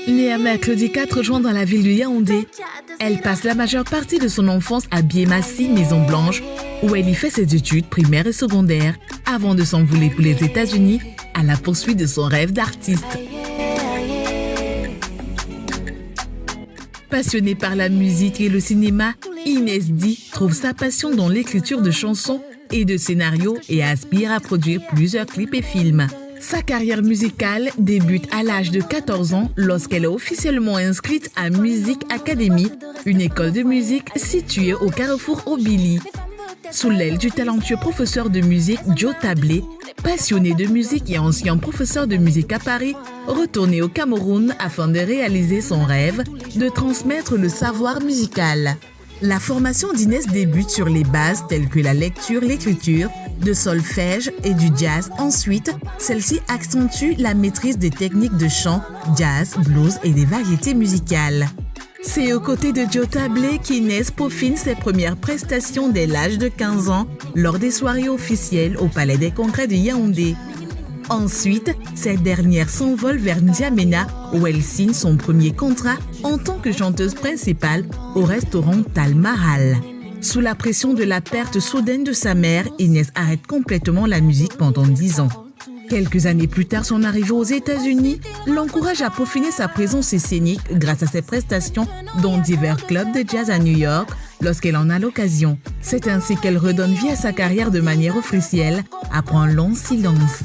Née mercredi 4 juin dans la ville de Yaoundé, elle passe la majeure partie de son enfance à Biémassi, Maison Blanche, où elle y fait ses études primaires et secondaires avant de s'envoler pour les États-Unis à la poursuite de son rêve d'artiste. Passionnée par la musique et le cinéma, Inès Di trouve sa passion dans l'écriture de chansons et de scénarios et aspire à produire plusieurs clips et films. Sa carrière musicale débute à l'âge de 14 ans lorsqu'elle est officiellement inscrite à Music Academy, une école de musique située au carrefour Obili. Sous l'aile du talentueux professeur de musique Joe Tablé, passionné de musique et ancien professeur de musique à Paris, retourné au Cameroun afin de réaliser son rêve de transmettre le savoir musical. La formation d'Inès débute sur les bases telles que la lecture, l'écriture, de solfège et du jazz. Ensuite, celle-ci accentue la maîtrise des techniques de chant, jazz, blues et des variétés musicales. C'est aux côtés de Joe Tablé qu'Inès peaufine ses premières prestations dès l'âge de 15 ans lors des soirées officielles au Palais des Congrès de Yaoundé. Ensuite, cette dernière s'envole vers N'Djamena où elle signe son premier contrat en tant que chanteuse principale au restaurant Tal Mahal. Sous la pression de la perte soudaine de sa mère, Inès arrête complètement la musique pendant 10 ans. Quelques années plus tard, son arrivée aux États-Unis l'encourage à peaufiner sa présence scénique grâce à ses prestations dans divers clubs de jazz à New York lorsqu'elle en a l'occasion. C'est ainsi qu'elle redonne vie à sa carrière de manière officielle après un long silence.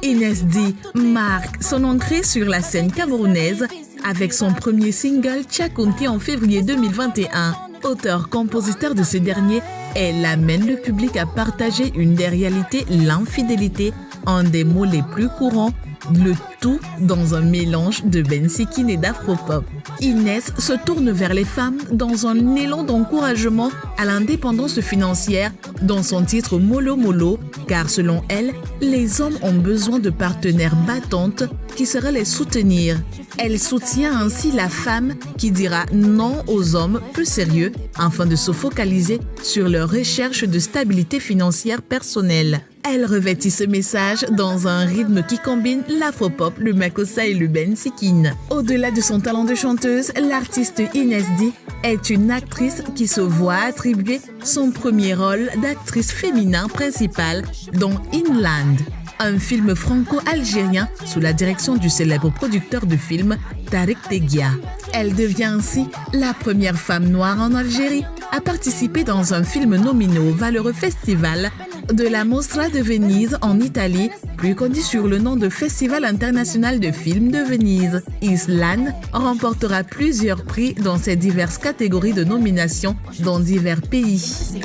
Inès Di marque son entrée sur la scène camerounaise avec son premier single Tchakounti en février 2021. Auteur-compositeur de ce dernier, elle amène le public à partager une des réalités, l'infidélité, un des mots les plus courants, le tout dans un mélange de bensikine et d'afropop. Inès se tourne vers les femmes dans un élan d'encouragement à l'indépendance financière dans son titre Molo Molo, car selon elle, les hommes ont besoin de partenaires battantes qui sauraient les soutenir. Elle soutient ainsi la femme qui dira non aux hommes plus sérieux afin de se focaliser sur leur recherche de stabilité financière personnelle. Elle revêtit ce message dans un rythme qui combine l'afropop, le makossa et le bensikine. Au-delà de son talent de chanteuse, l'artiste Inès Di est une actrice qui se voit attribuer son premier rôle d'actrice féminin principale dans Inland, un film franco-algérien sous la direction du célèbre producteur de films Tarek Tegia. Elle devient ainsi la première femme noire en Algérie à participer dans un film nominé au valeureux festival de la Mostra de Venise en Italie, plus connu sur le nom de Festival international de films de Venise. Islan remportera plusieurs prix dans ses diverses catégories de nomination dans divers pays.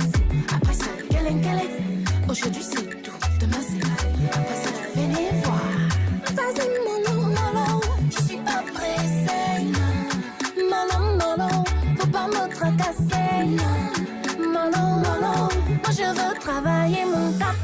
Je veux travailler mon cap.